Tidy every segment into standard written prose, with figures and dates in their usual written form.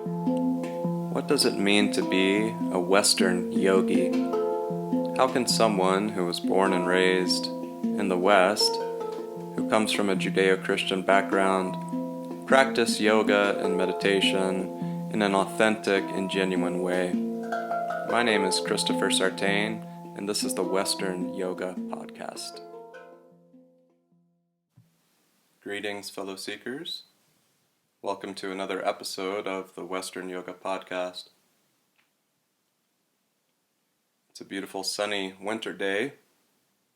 What does it mean to be a Western yogi? How can someone who was born and raised in the West, who comes from a Judeo-Christian background, practice yoga and meditation in an authentic and genuine way? My name is Christopher Sartain, and this is the Western Yoga Podcast. Greetings, fellow seekers. Welcome to another episode of the Western Yoga Podcast. It's a beautiful sunny winter day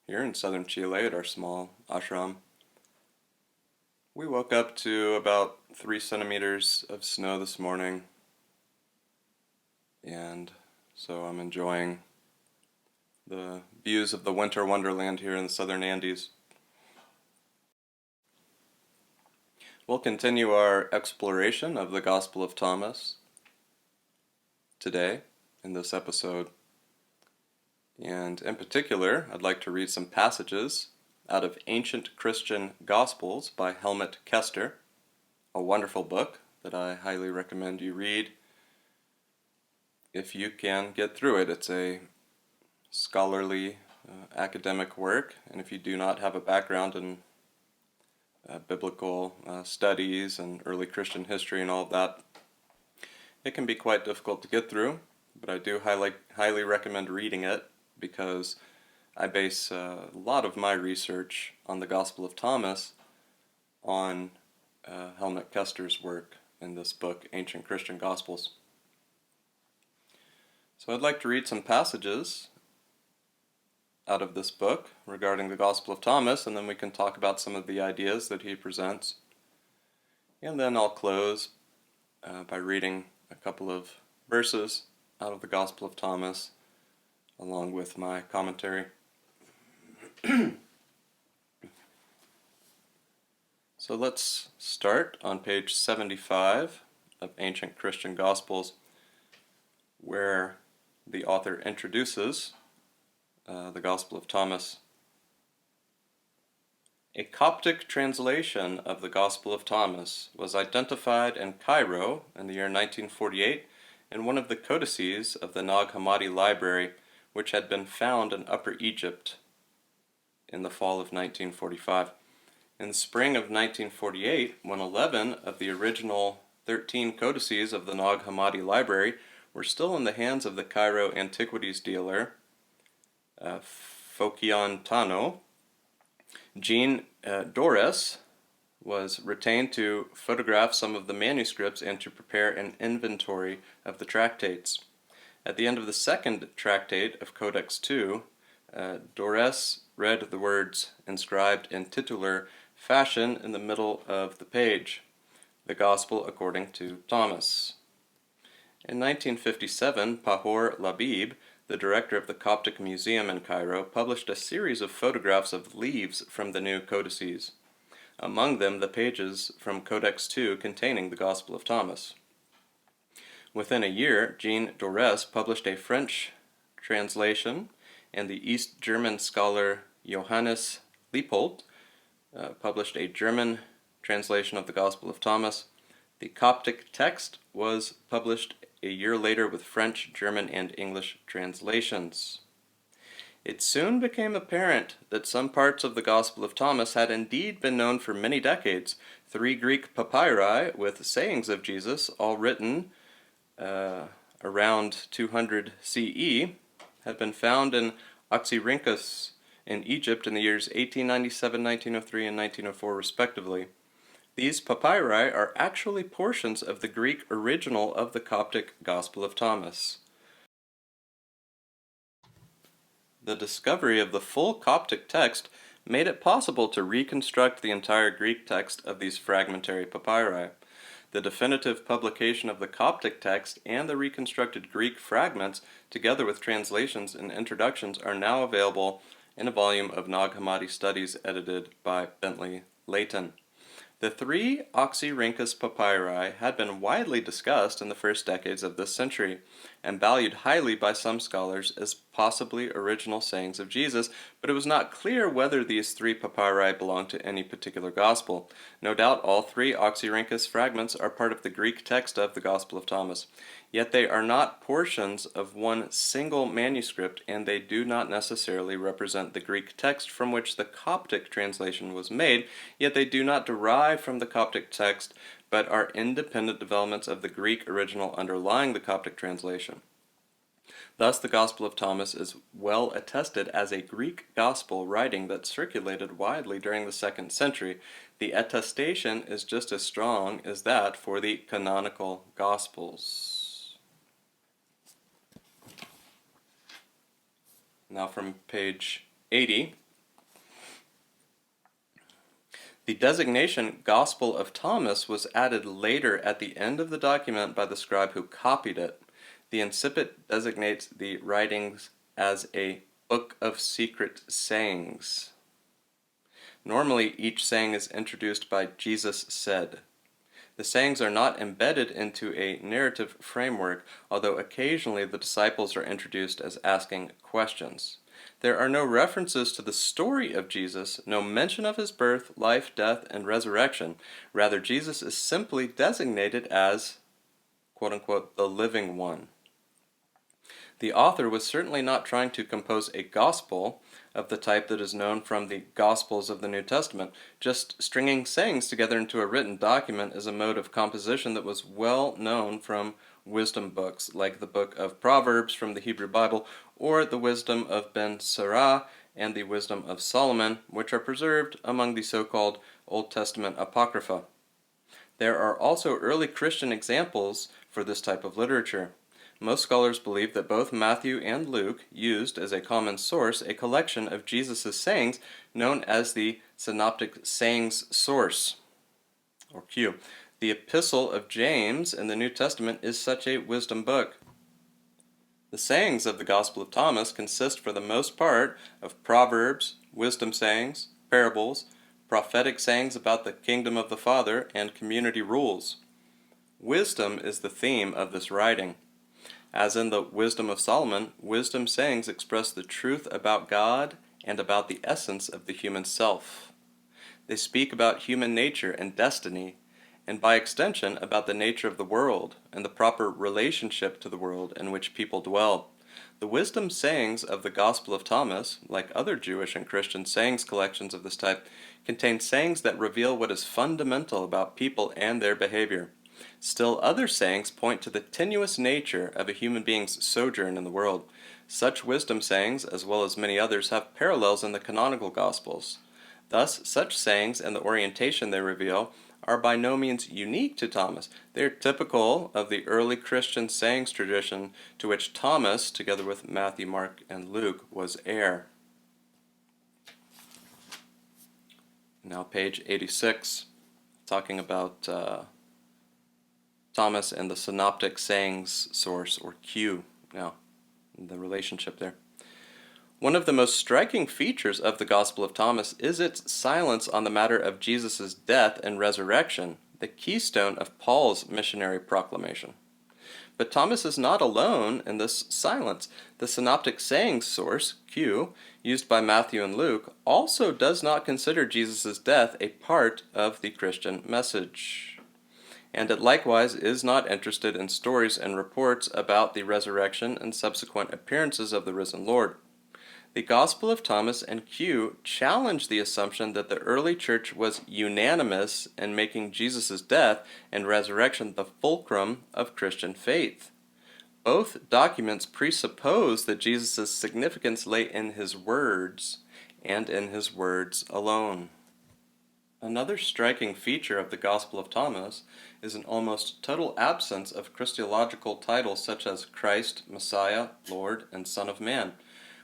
here in southern Chile at our small ashram. We woke up to about 3 centimeters of snow this morning, and so I'm enjoying the views of the winter wonderland here in the southern Andes. We'll continue our exploration of the Gospel of Thomas today in this episode. And in particular, I'd like to read some passages out of Ancient Christian Gospels by Helmut Koester, a wonderful book that I highly recommend you read if you can get through it. It's a scholarly academic work, and if you do not have a background in biblical studies and early Christian history and all of that, it can be quite difficult to get through, but I do highly recommend reading it because I base a lot of my research on the Gospel of Thomas on Helmut Koester's work in this book, Ancient Christian Gospels. So I'd like to read some passages out of this book regarding the Gospel of Thomas, and then we can talk about some of the ideas that he presents. And then I'll close by reading a couple of verses out of the Gospel of Thomas, along with my commentary. So let's start on page 75 of Ancient Christian Gospels, where the author introduces the Gospel of Thomas. A Coptic translation of the Gospel of Thomas was identified in Cairo in the year 1948 in one of the codices of the Nag Hammadi Library, which had been found in Upper Egypt in the fall of 1945. In the spring of 1948, when 11 of the original 13 codices of the Nag Hammadi Library were still in the hands of the Cairo antiquities dealer, Fokion Tano, Jean Dorés was retained to photograph some of the manuscripts and to prepare an inventory of the tractates. At the end of the second tractate of Codex II, Dorés read the words inscribed in titular fashion in the middle of the page, "The Gospel according to Thomas." In 1957, Pahor Labib, the director of the Coptic Museum in Cairo, published a series of photographs of leaves from the new codices, among them the pages from Codex II containing the Gospel of Thomas. Within a year, Jean Dorés published a French translation, and the East German scholar Johannes Lieppold published a German translation of the Gospel of Thomas. The Coptic text was published a year later with French, German, and English translations. It soon became apparent that some parts of the Gospel of Thomas had indeed been known for many decades. 3 Greek papyri with sayings of Jesus, all written around 200 CE, had been found in Oxyrhynchus in Egypt in the years 1897, 1903, and 1904 respectively. These papyri are actually portions of the Greek original of the Coptic Gospel of Thomas. The discovery of the full Coptic text made it possible to reconstruct the entire Greek text of these fragmentary papyri. The definitive publication of the Coptic text and the reconstructed Greek fragments, together with translations and introductions, are now available in a volume of Nag Hammadi Studies edited by Bentley Leighton. The 3 Oxyrhynchus papyri had been widely discussed in the first decades of this century, and valued highly by some scholars as possibly original sayings of Jesus, but it was not clear whether these 3 papyri belonged to any particular gospel. No doubt all 3 Oxyrhynchus fragments are part of the Greek text of the Gospel of Thomas. Yet they are not portions of one single manuscript, and they do not necessarily represent the Greek text from which the Coptic translation was made, yet they do not derive from the Coptic text, but are independent developments of the Greek original underlying the Coptic translation. Thus, the Gospel of Thomas is well attested as a Greek gospel writing that circulated widely during the 2nd century. The attestation is just as strong as that for the canonical Gospels. Now from page 80. The designation Gospel of Thomas was added later at the end of the document by the scribe who copied it. The incipit designates the writings as a book of secret sayings. Normally, each saying is introduced by Jesus said. The sayings are not embedded into a narrative framework, although occasionally the disciples are introduced as asking questions. There are no references to the story of Jesus, no mention of his birth, life, death, and resurrection. Rather, Jesus is simply designated as, quote-unquote, the living one. The author was certainly not trying to compose a gospel of the type that is known from the Gospels of the New Testament. Just stringing sayings together into a written document is a mode of composition that was well known from wisdom books, like the book of Proverbs from the Hebrew Bible, or the Wisdom of Ben Sirah and the Wisdom of Solomon, which are preserved among the so-called Old Testament Apocrypha. There are also early Christian examples for this type of literature. Most scholars believe that both Matthew and Luke used as a common source a collection of Jesus' sayings known as the Synoptic Sayings Source, or Q. The Epistle of James in the New Testament is such a wisdom book. The sayings of the Gospel of Thomas consist for the most part of proverbs, wisdom sayings, parables, prophetic sayings about the kingdom of the Father, and community rules. Wisdom is the theme of this writing. As in the Wisdom of Solomon, wisdom sayings express the truth about God and about the essence of the human self. They speak about human nature and destiny, and by extension about the nature of the world and the proper relationship to the world in which people dwell. The wisdom sayings of the Gospel of Thomas, like other Jewish and Christian sayings collections of this type, contain sayings that reveal what is fundamental about people and their behavior. Still other sayings point to the tenuous nature of a human being's sojourn in the world. Such wisdom sayings, as well as many others, have parallels in the canonical Gospels. Thus, such sayings and the orientation they reveal are by no means unique to Thomas. They are typical of the early Christian sayings tradition to which Thomas, together with Matthew, Mark, and Luke, was heir. Now page 86, talking about Thomas and the Synoptic Sayings Source, or Q, now, the relationship there. One of the most striking features of the Gospel of Thomas is its silence on the matter of Jesus' death and resurrection, the keystone of Paul's missionary proclamation. But Thomas is not alone in this silence. The Synoptic Sayings Source, Q, used by Matthew and Luke, also does not consider Jesus' death a part of the Christian message. And it likewise is not interested in stories and reports about the resurrection and subsequent appearances of the risen Lord. The Gospel of Thomas and Q challenge the assumption that the early church was unanimous in making Jesus' death and resurrection the fulcrum of Christian faith. Both documents presuppose that Jesus' significance lay in his words, and in his words alone. Another striking feature of the Gospel of Thomas is an almost total absence of Christological titles such as Christ, Messiah, Lord, and Son of Man.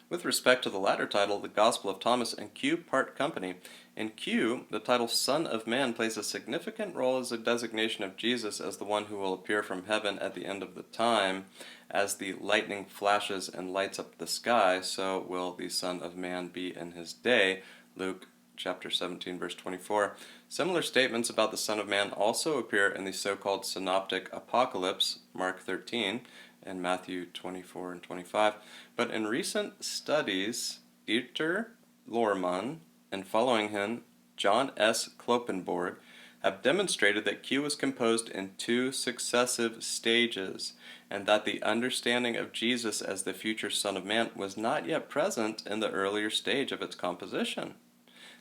With respect to the latter title, the Gospel of Thomas and Q part company. In Q, the title Son of Man plays a significant role as a designation of Jesus as the one who will appear from heaven at the end of the time. As the lightning flashes and lights up the sky, so will the Son of Man be in his day. Luke chapter 17, verse 24. Similar statements about the Son of Man also appear in the so-called Synoptic Apocalypse, Mark 13, and Matthew 24 and 25. But in recent studies, Dieter Lohrmann and following him, John S. Kloppenborg, have demonstrated that Q was composed in two successive stages, and that the understanding of Jesus as the future Son of Man was not yet present in the earlier stage of its composition.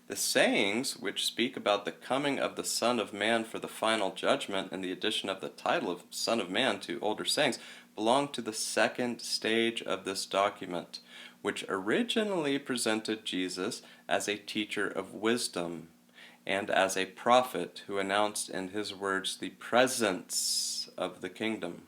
The sayings, which speak about the coming of the Son of Man for the final judgment and the addition of the title of Son of Man to older sayings, belong to the second stage of this document, which originally presented Jesus as a teacher of wisdom and as a prophet who announced in his words the presence of the kingdom.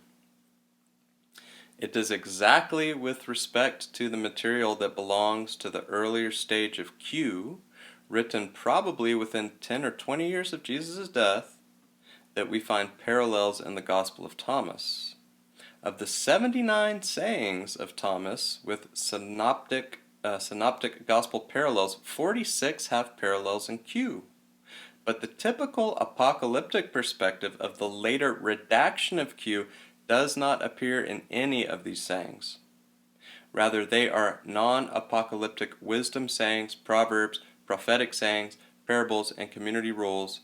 It is exactly with respect to the material that belongs to the earlier stage of Q, written probably within 10 or 20 years of Jesus' death, that we find parallels in the Gospel of Thomas. Of the 79 sayings of Thomas with synoptic gospel parallels, 46 have parallels in Q. But the typical apocalyptic perspective of the later redaction of Q does not appear in any of these sayings. Rather, they are non-apocalyptic wisdom sayings, proverbs, prophetic sayings, parables, and community rules.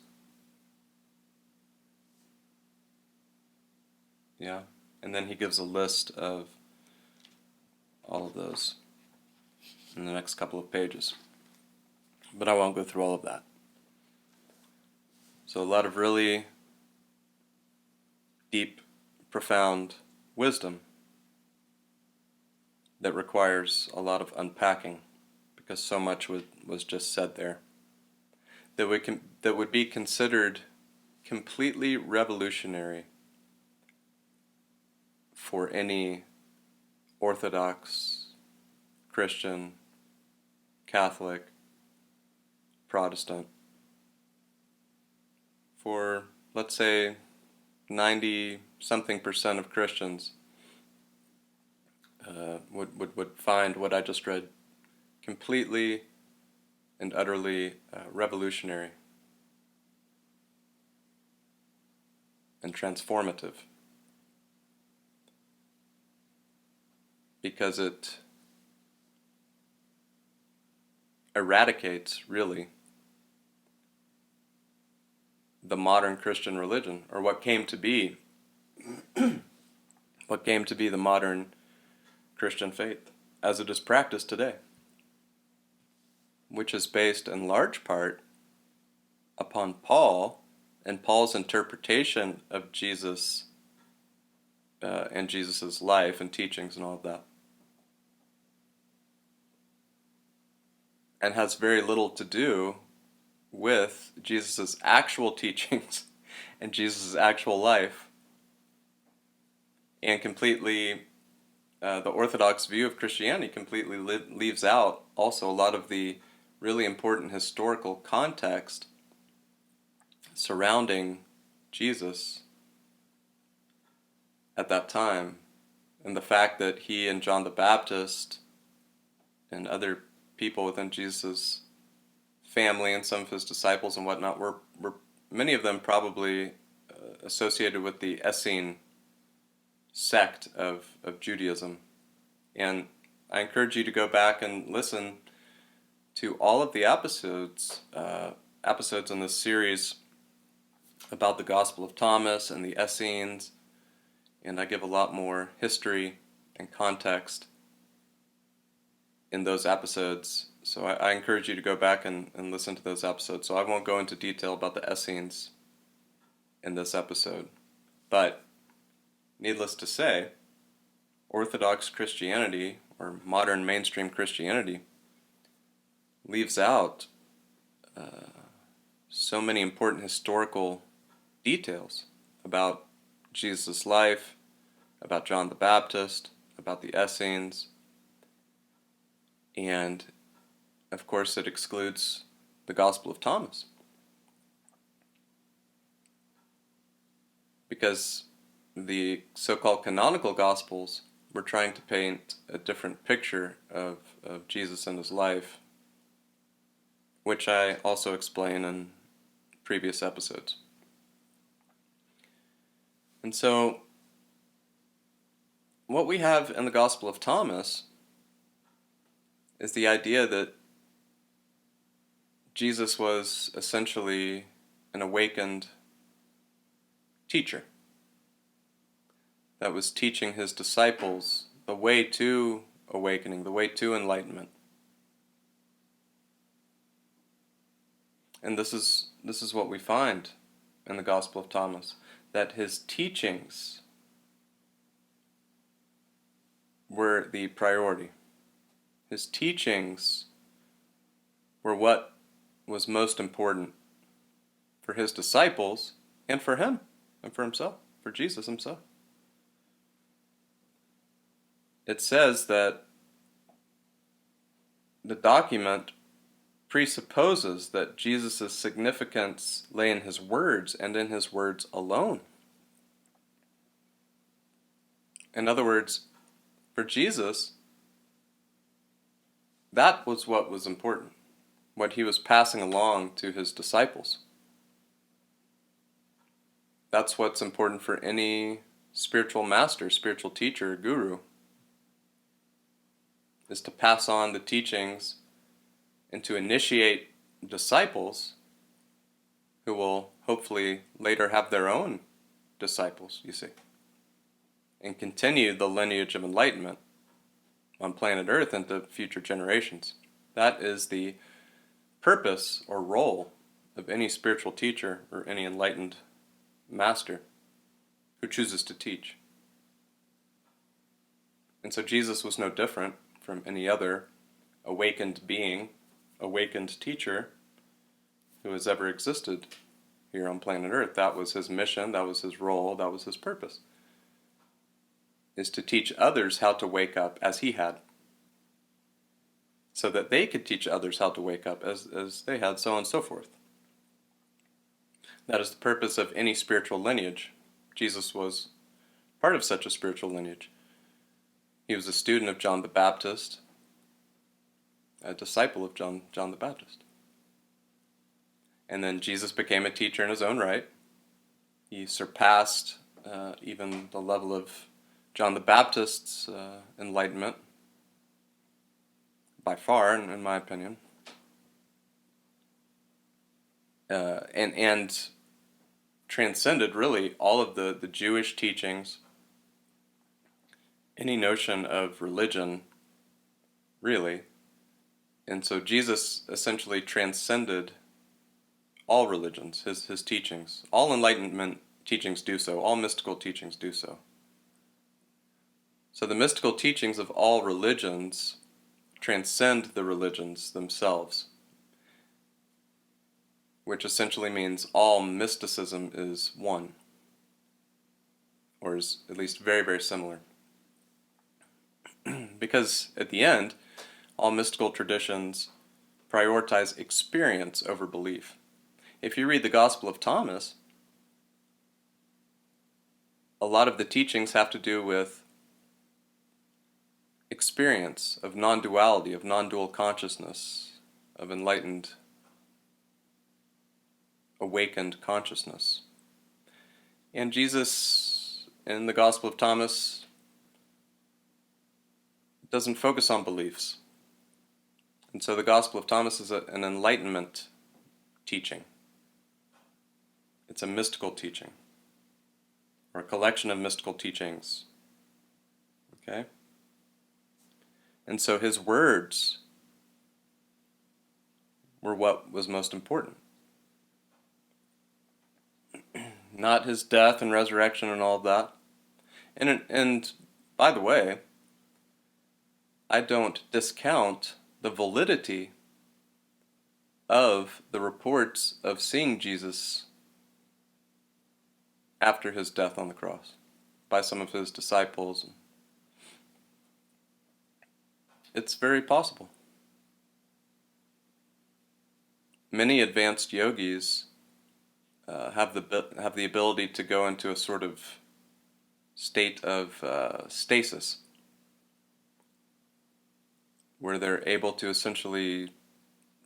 Yeah, and then he gives a list of all of those in the next couple of pages. But I won't go through all of that. So a lot of really deep, profound wisdom that requires a lot of unpacking, because so much was just said there that would be considered completely revolutionary for any Orthodox, Christian, Catholic, Protestant, for, let's say, 90-something% of Christians would find what I just read completely and utterly revolutionary and transformative, because it eradicates, really, the modern Christian religion, or what came to be the modern Christian faith as it is practiced today, which is based in large part upon Paul and Paul's interpretation of Jesus and Jesus's life and teachings and all of that, and has very little to do with Jesus's actual teachings and Jesus's actual life, and completely the Orthodox view of Christianity completely leaves out also a lot of the really important historical context surrounding Jesus at that time, and the fact that he and John the Baptist and other people within Jesus' family and some of his disciples and whatnot were many of them probably associated with the Essene sect of Judaism. And I encourage you to go back and listen to all of the episodes in this series about the Gospel of Thomas and the Essenes, and I give a lot more history and context in those episodes. So I encourage you to go back and listen to those episodes. So I won't go into detail about the Essenes in this episode. But needless to say, Orthodox Christianity, or modern mainstream Christianity, leaves out so many important historical details about Jesus' life, about John the Baptist, about the Essenes, and of course it excludes the Gospel of Thomas, because the so-called canonical Gospels were trying to paint a different picture of Jesus and his life, which I also explain in previous episodes. And so, what we have in the Gospel of Thomas is the idea that Jesus was essentially an awakened teacher that was teaching his disciples the way to awakening, the way to enlightenment. And this is what we find in the Gospel of Thomas, that his teachings were the priority. His teachings were what was most important for his disciples and for him and for himself, for Jesus himself. It says that the document presupposes that Jesus' significance lay in his words and in his words alone. In other words, for Jesus, that was what was important, what he was passing along to his disciples. That's what's important for any spiritual master, spiritual teacher, guru, is to pass on the teachings and to initiate disciples who will hopefully later have their own disciples, you see, and continue the lineage of enlightenment on planet Earth into future generations. That is the purpose or role of any spiritual teacher or any enlightened master who chooses to teach. And so Jesus was no different from any other awakened being, awakened teacher who has ever existed here on planet Earth. That was his mission, that was his role, that was his purpose, is to teach others how to wake up as he had, so that they could teach others how to wake up as they had, so on and so forth. That is the purpose of any spiritual lineage. Jesus was part of such a spiritual lineage. He was a student of John the Baptist, a disciple of John the Baptist. And then Jesus became a teacher in his own right. He surpassed even the level of John the Baptist's enlightenment, by far, in my opinion. And transcended, really, all of the Jewish teachings, any notion of religion, really. And so Jesus essentially transcended all religions, his teachings. All enlightenment teachings do so. All mystical teachings do so. So the mystical teachings of all religions transcend the religions themselves, which essentially means all mysticism is one, or is at least very, very similar. Because at the end, all mystical traditions prioritize experience over belief. If you read the Gospel of Thomas, a lot of the teachings have to do with experience of non-duality, of non-dual consciousness, of enlightened, awakened consciousness. And Jesus, in the Gospel of Thomas, doesn't focus on beliefs. And so the Gospel of Thomas is an enlightenment teaching. It's a mystical teaching, or a collection of mystical teachings. Okay? And so his words were what was most important. Not his death and resurrection and all of that. And by the way, I don't discount the validity of the reports of seeing Jesus after his death on the cross by some of his disciples. It's very possible. Many advanced yogis have the ability to go into a sort of state of stasis, where they're able to essentially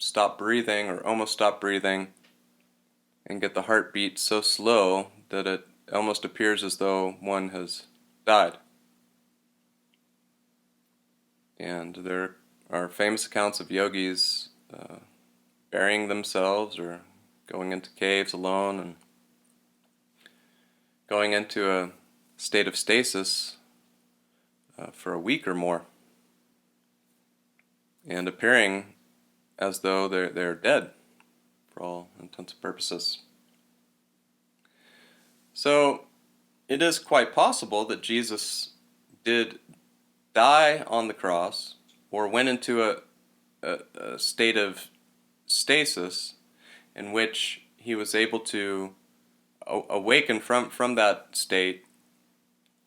stop breathing or almost stop breathing and get the heartbeat so slow that it almost appears as though one has died. And there are famous accounts of yogis burying themselves or going into caves alone and going into a state of stasis for a week or more, and appearing as though they're dead for all intents and purposes. So it is quite possible that Jesus did die on the cross or went into a state of stasis in which he was able to awaken from that state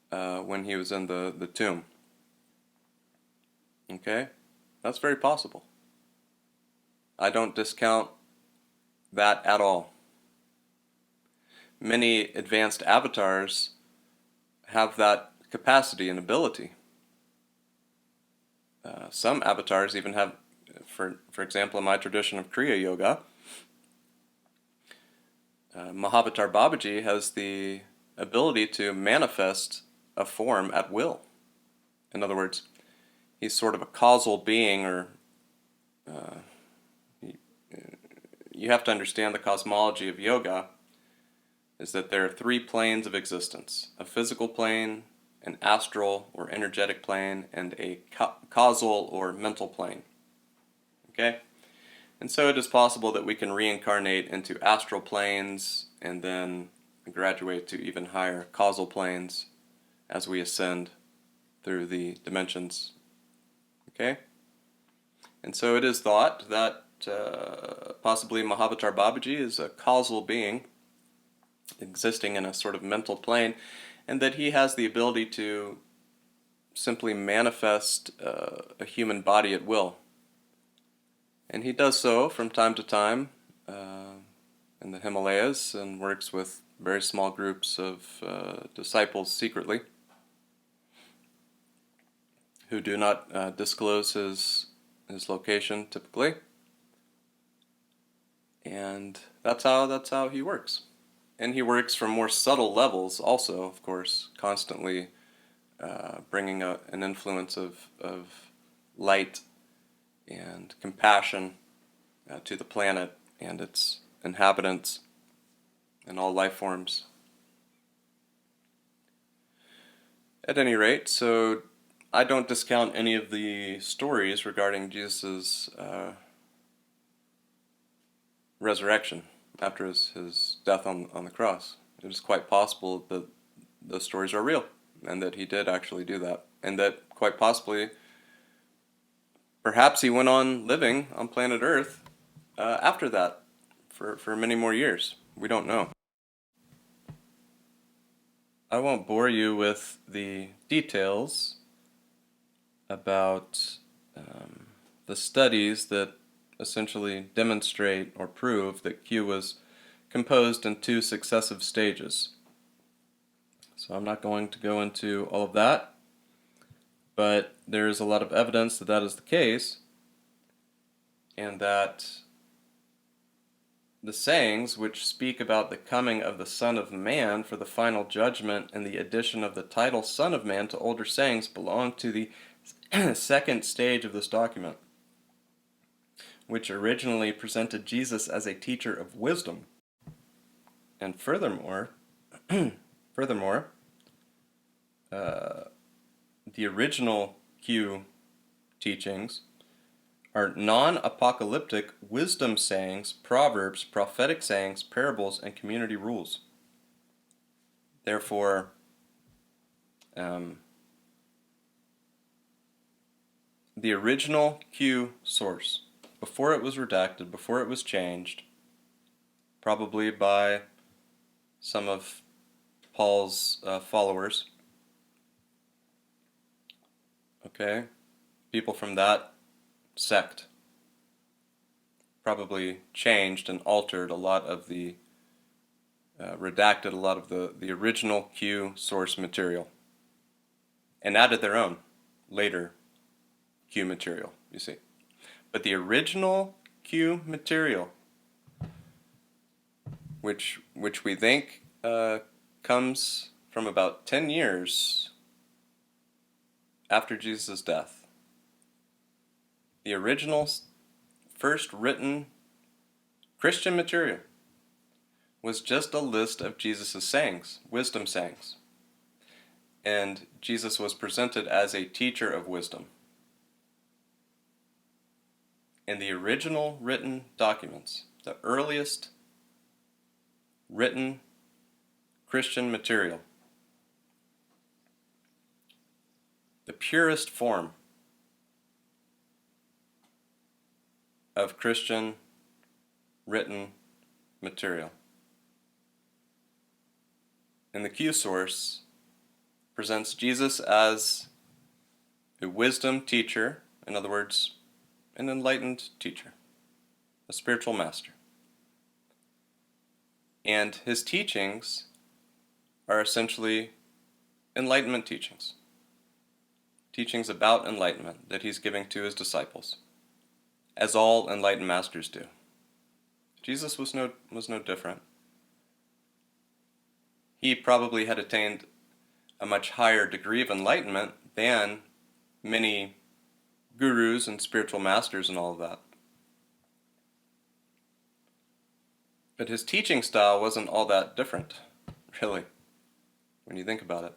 when he was in the tomb. Okay? That's very possible. I don't discount that at all. Many advanced avatars have that capacity and ability. Some avatars even have, for example, in my tradition of Kriya Yoga, Mahavatar Babaji has the ability to manifest a form at will. In other words, he's sort of a causal being, or you have to understand the cosmology of yoga is that there are three planes of existence: a physical plane, an astral or energetic plane, and a causal or mental plane. Okay? And so it is possible that we can reincarnate into astral planes and then graduate to even higher causal planes as we ascend through the dimensions. Okay? And so it is thought that possibly Mahavatar Babaji is a causal being existing in a sort of mental plane, and that he has the ability to simply manifest a human body at will. And he does so from time to time in the Himalayas and works with very small groups of disciples secretly who do not disclose his location typically. And that's how he works. And he works from more subtle levels also, of course, constantly bringing an influence of light and compassion to the planet and its inhabitants and all life forms. At any rate, so I don't discount any of the stories regarding Jesus' resurrection after his death on the cross. It is quite possible that those stories are real and that he did actually do that, and that quite possibly perhaps he went on living on planet Earth after that for many more years. We don't know. I won't bore you with the details about the studies that essentially demonstrate or prove that Q was composed in two successive stages. So I'm not going to go into all of that, but there is a lot of evidence that that is the case, and that the sayings which speak about the coming of the Son of Man for the final judgment and the addition of the title Son of Man to older sayings belong to the second stage of this document, which originally presented Jesus as a teacher of wisdom. And furthermore, the original Q teachings are non-apocalyptic wisdom sayings, proverbs, prophetic sayings, parables, and community rules. Therefore, the original Q source, before it was redacted, before it was changed, probably by some of Paul's followers, okay, people from that sect probably changed and altered a lot of the, redacted a lot of the original Q source material and added their own later Q material, you see. But the original Q material, which we think comes from about 10 years after Jesus' death. The original first written Christian material was just a list of Jesus' sayings, wisdom sayings. And Jesus was presented as a teacher of wisdom. In the original written documents, the earliest written Christian material, the purest form of Christian written material. And the Q source presents Jesus as a wisdom teacher, in other words, an enlightened teacher, a spiritual master. And his teachings are essentially enlightenment teachings. Teachings about enlightenment that he's giving to his disciples, as all enlightened masters do. Jesus was no different. He probably had attained a much higher degree of enlightenment than many gurus and spiritual masters and all of that. But his teaching style wasn't all that different, really, when you think about it.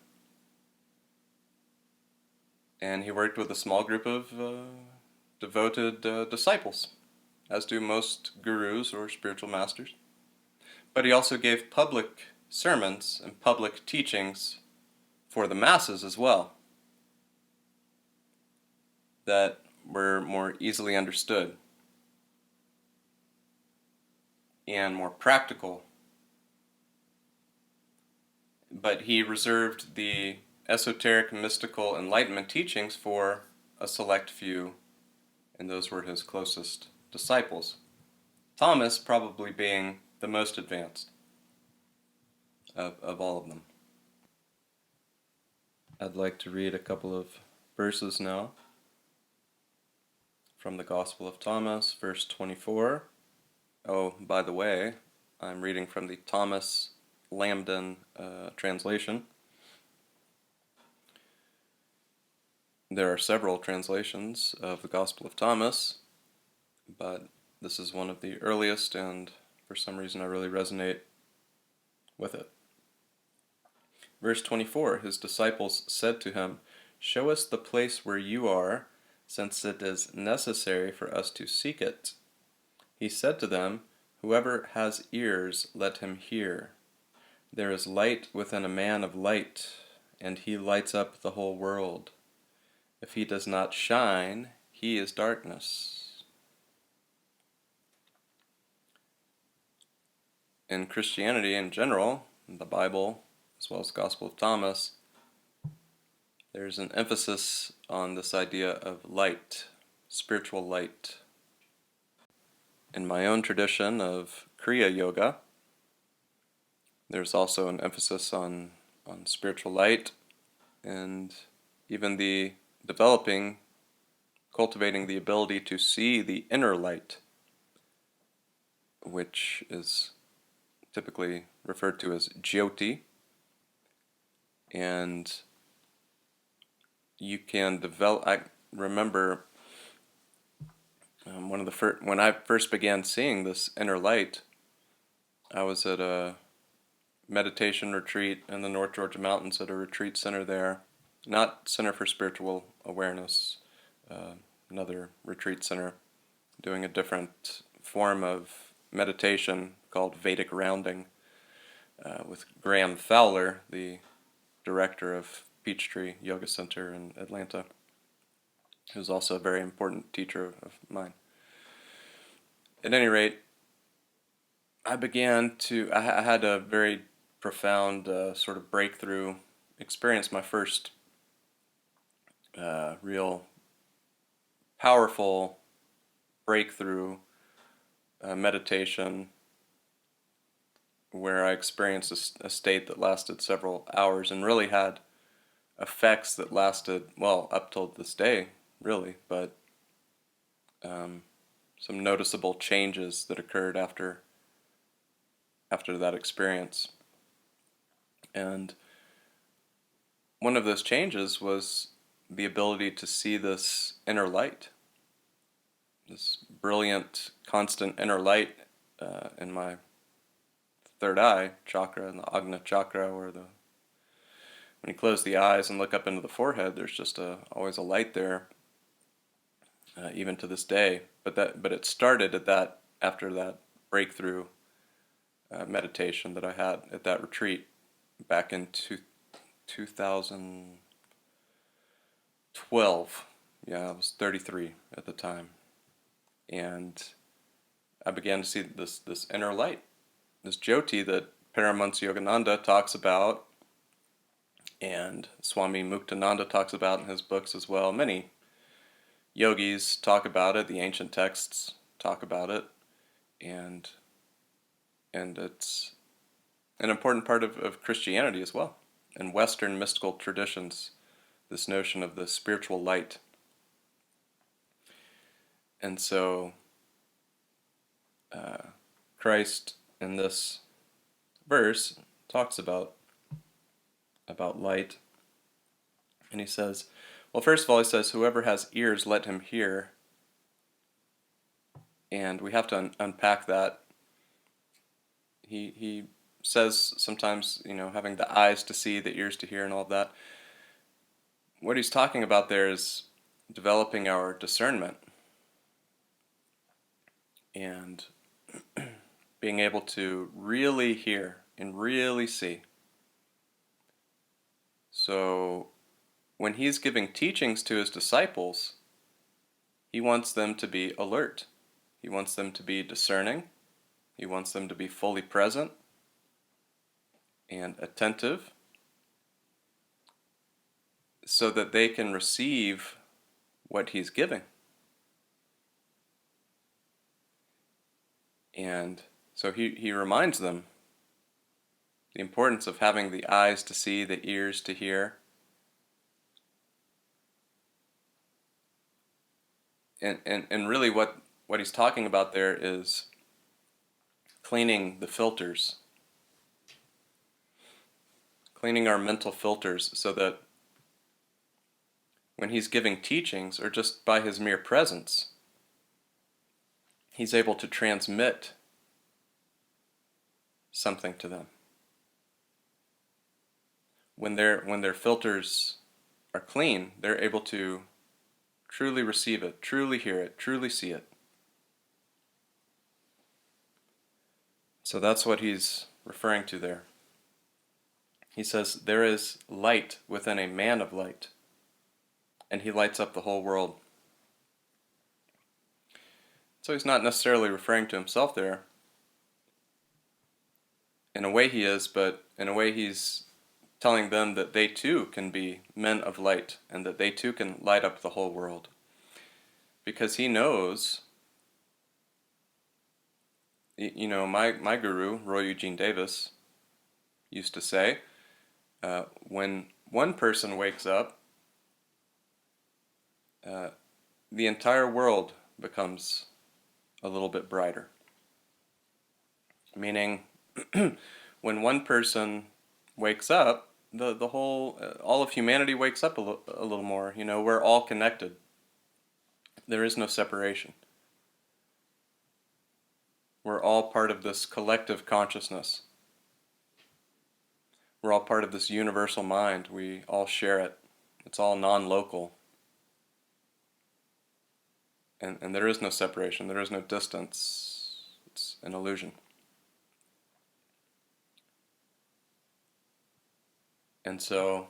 And he worked with a small group of devoted disciples, as do most gurus or spiritual masters. But he also gave public sermons and public teachings for the masses as well, that were more easily understood and more practical. But he reserved the esoteric, mystical, enlightenment teachings for a select few, and those were his closest disciples. Thomas probably being the most advanced of all of them. I'd like to read a couple of verses now from the Gospel of Thomas, verse 24. Oh, by the way, I'm reading from the Thomas Lambden translation. There are several translations of the Gospel of Thomas, but this is one of the earliest, and for some reason I really resonate with it. Verse 24, his disciples said to him, "Show us the place where you are, since it is necessary for us to seek it." He said to them, "Whoever has ears, let him hear. There is light within a man of light, and he lights up the whole world. If he does not shine, he is darkness." In Christianity in general, in the Bible, as well as the Gospel of Thomas, there's an emphasis on this idea of light, spiritual light. In my own tradition of Kriya Yoga, there's also an emphasis on spiritual light, and even the cultivating the ability to see the inner light, which is typically referred to as Jyoti. And you can develop. I remember when I first began seeing this inner light, I was at a meditation retreat in the North Georgia mountains at a retreat center there, not Center for Spiritual Awareness, another retreat center, doing a different form of meditation called Vedic rounding with Graham Fowler, the director of Peachtree Yoga Center in Atlanta, who's also a very important teacher of mine. At any rate, I had a very profound sort of breakthrough experience, my first real powerful breakthrough meditation, where I experienced a state that lasted several hours and really had effects that lasted, well, up till this day, really, but some noticeable changes that occurred after that experience. And one of those changes was the ability to see this inner light, this brilliant, constant inner light in my third eye chakra, in the Agna chakra, where when you close the eyes and look up into the forehead, there's just always a light there, even to this day. But it started after that breakthrough meditation that I had at that retreat back in 2012. Yeah, I was 33 at the time, and I began to see this inner light, this Jyoti that Paramahansa Yogananda talks about, and Swami Muktananda talks about in his books as well. Many yogis talk about it, the ancient texts talk about it, and it's an important part of Christianity as well, and Western mystical traditions, this notion of the spiritual light. And so Christ in this verse talks about light, and he says, well, first of all, he says, whoever has ears, let him hear. And we have to unpack that. He says sometimes, having the eyes to see, the ears to hear, and all of that. What he's talking about there is developing our discernment and being able to really hear and really see. So when he's giving teachings to his disciples, he wants them to be alert. He wants them to be discerning. He wants them to be fully present and attentive so that they can receive what he's giving. And so he reminds them the importance of having the eyes to see, the ears to hear. And really what he's talking about there is cleaning the filters, cleaning our mental filters so that when he's giving teachings, or just by his mere presence, he's able to transmit something to them. When their filters are clean, they're able to truly receive it, truly hear it, truly see it. So that's what he's referring to there. He says, there is light within a man of light, and he lights up the whole world. So he's not necessarily referring to himself there. In a way he is, but in a way he's telling them that they too can be men of light, and that they too can light up the whole world. Because he knows, my guru, Roy Eugene Davis, used to say, when one person wakes up, the entire world becomes a little bit brighter. Meaning, when one person wakes up, the whole, all of humanity wakes up a little more. We're all connected. There is no separation. We're all part of this collective consciousness. We're all part of this universal mind. We all share it. It's all non-local. And there is no separation. There is no distance. It's an illusion. And so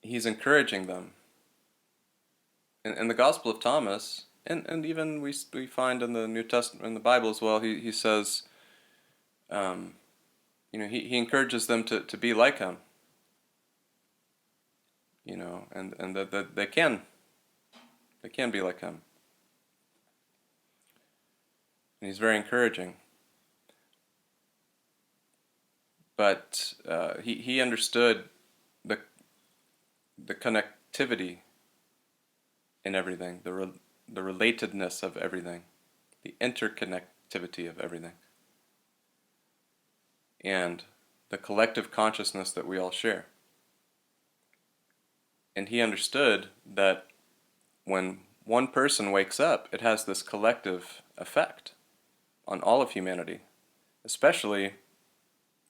he's encouraging them. In the Gospel of Thomas, and even we find in the New Testament, in the Bible as well, he says, he encourages them to be like him. And that they can be like him. And he's very encouraging. But he understood the connectivity in everything, the relatedness of everything, the interconnectivity of everything, and the collective consciousness that we all share. And he understood that when one person wakes up, it has this collective effect on all of humanity, especially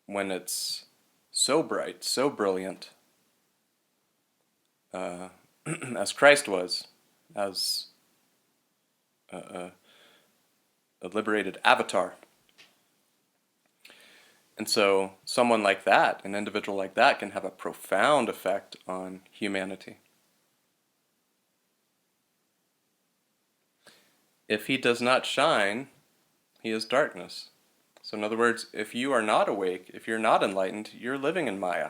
when it's so bright, so brilliant, as Christ was, as a liberated avatar. And so someone like that, an individual like that, can have a profound effect on humanity. If he does not shine, he is darkness. So in other words, if you are not awake, if you're not enlightened, you're living in Maya.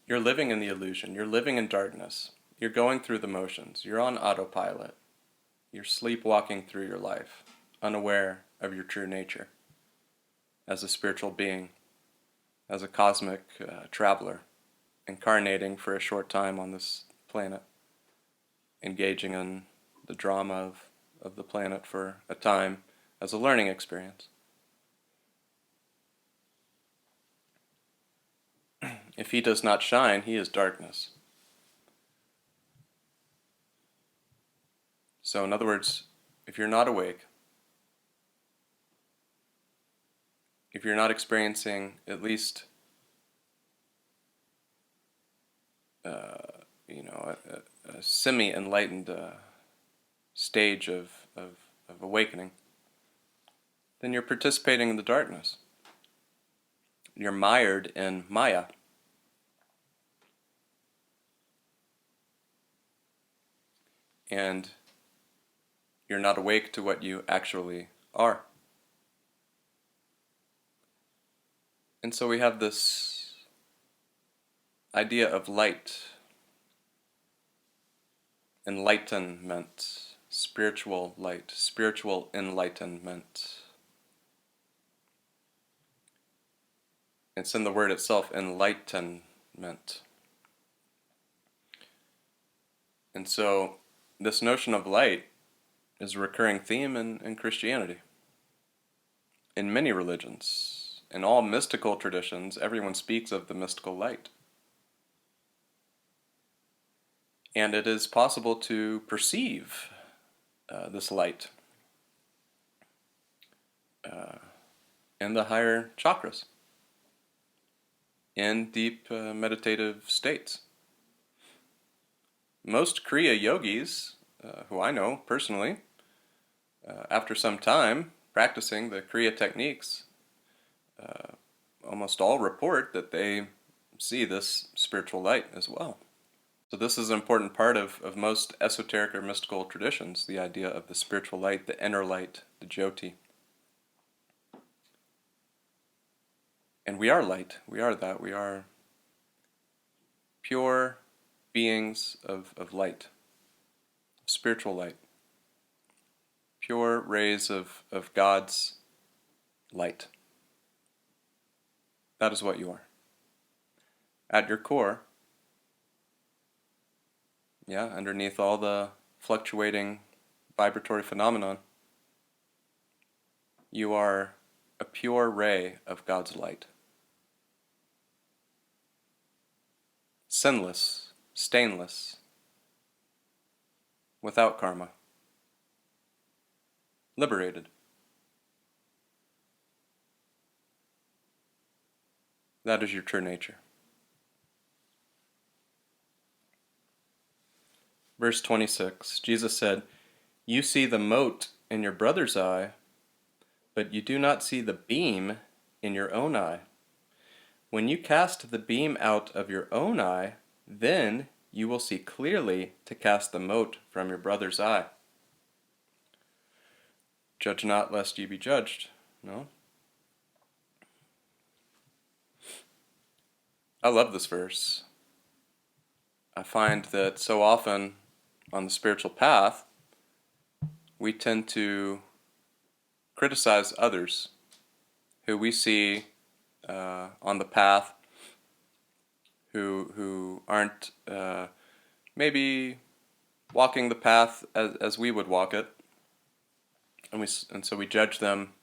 You're living in the illusion. You're living in darkness. You're going through the motions. You're on autopilot. You're sleepwalking through your life, unaware of your true nature as a spiritual being, as a cosmic traveler, incarnating for a short time on this planet, engaging in the drama of the planet for a time as a learning experience. If he does not shine, he is darkness. So in other words, if you're not awake, if you're not experiencing at least a semi-enlightened stage of awakening, then you're participating in the darkness. You're mired in Maya. And you're not awake to what you actually are. And so we have this idea of light, enlightenment, spiritual light, spiritual enlightenment. It's in the word itself, enlightenment. And so this notion of light is a recurring theme in Christianity. In many religions, in all mystical traditions, everyone speaks of the mystical light. And it is possible to perceive this light in the higher chakras, in deep meditative states. Most Kriya yogis, who I know personally, after some time practicing the Kriya techniques, almost all report that they see this spiritual light as well. So this is an important part of most esoteric or mystical traditions, the idea of the spiritual light, the inner light, the Jyoti. And we are light, we are that, we are pure beings of light, spiritual light, pure rays of God's light. That is what you are. At your core, underneath all the fluctuating vibratory phenomenon, you are a pure ray of God's light. Sinless, stainless, without karma, liberated. That is your true nature. Verse 26, Jesus said, "You see the mote in your brother's eye, but you do not see the beam in your own eye. When you cast the beam out of your own eye, then you will see clearly to cast the mote from your brother's eye. Judge not, lest ye be judged." No? I love this verse. I find that so often on the spiritual path, we tend to criticize others who we see on the path who aren't maybe walking the path as we would walk it, and so we judge them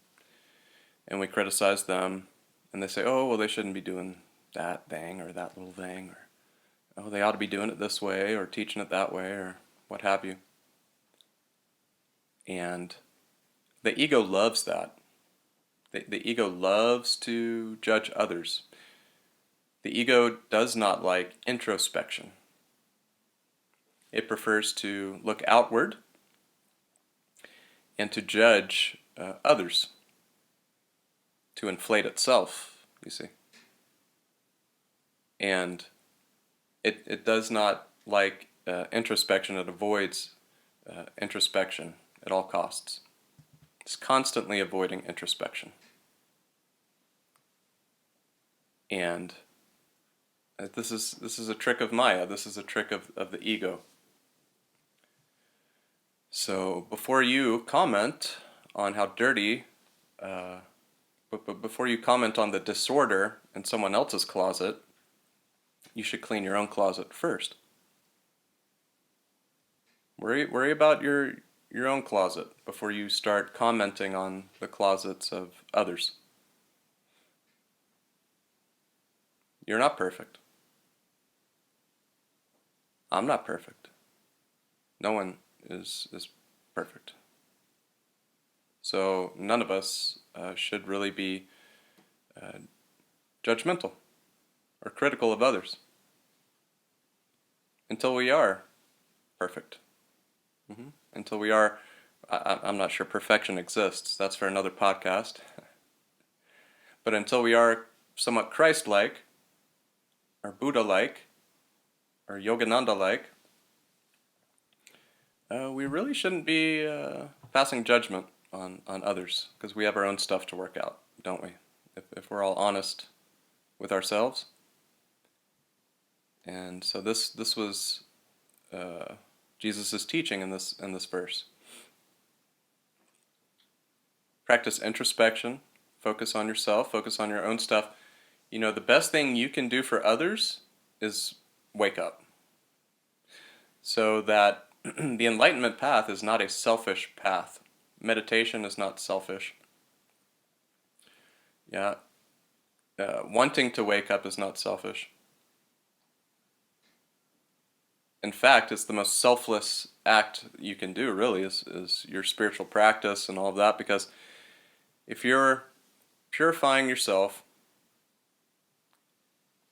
and we criticize them, and they say, oh, well, they shouldn't be doing that thing or that little thing, or oh, they ought to be doing it this way or teaching it that way or what have you. And the ego loves that. The ego loves to judge others. The ego does not like introspection. It prefers to look outward and to judge others, to inflate itself, you see. And it does not like introspection. It avoids introspection at all costs. It's constantly avoiding introspection. And this is a trick of Maya. This is a trick of the ego. So before you comment on how dirty, before you comment on the disorder in someone else's closet, you should clean your own closet first. Worry about your own closet before you start commenting on the closets of others. You're not perfect. I'm not perfect. No one is perfect. So none of us should really be judgmental or critical of others until we are perfect. Until we are, I'm not sure perfection exists. That's for another podcast. But until we are somewhat Christ-like, or Buddha-like, or Yogananda-like, we really shouldn't be passing judgment on others, because we have our own stuff to work out, don't we? If we're all honest with ourselves. And so this was Jesus' teaching in this verse. Practice introspection, focus on yourself, focus on your own stuff. You know, the best thing you can do for others is wake up. So that the enlightenment path is not a selfish path. Meditation is not selfish. Yeah. Wanting to wake up is not selfish. In fact, it's the most selfless act you can do, really, is your spiritual practice and all of that, because if you're purifying yourself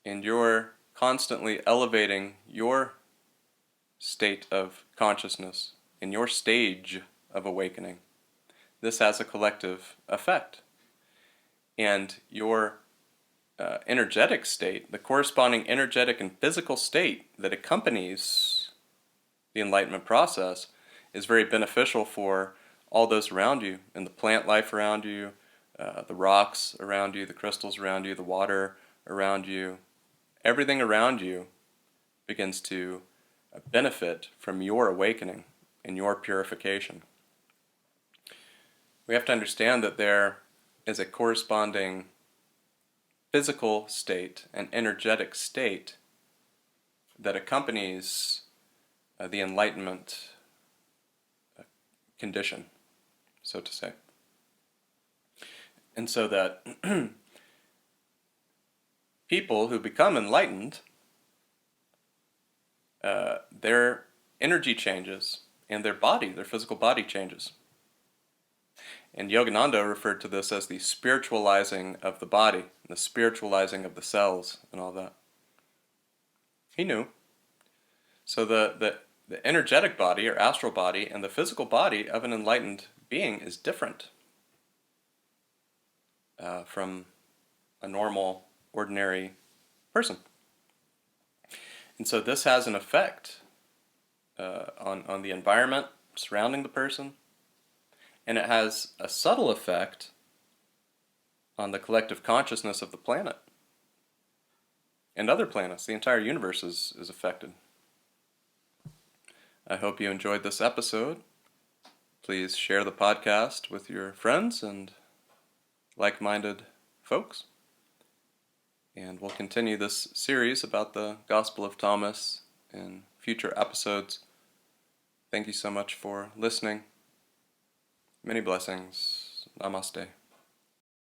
and you're constantly elevating your state of consciousness in your stage of awakening, this has a collective effect. And your energetic state, the corresponding energetic and physical state that accompanies the enlightenment process, is very beneficial for all those around you, and the plant life around you, the rocks around you, the crystals around you, the water around you. Everything around you begins to benefit from your awakening and your purification. We have to understand that there is a corresponding physical state and energetic state that accompanies the enlightenment condition, so to say. And so that people who become enlightened, their energy changes and their body, their physical body changes. And Yogananda referred to this as the spiritualizing of the body, the spiritualizing of the cells and all that. He knew. So the energetic body or astral body and the physical body of an enlightened being is different from a normal, ordinary person. And so this has an effect on the environment surrounding the person, and it has a subtle effect on the collective consciousness of the planet and other planets. The entire universe is affected. I hope you enjoyed this episode. Please share the podcast with your friends and like-minded folks. And we'll continue this series about the Gospel of Thomas in future episodes. Thank you so much for listening. Many blessings. Namaste.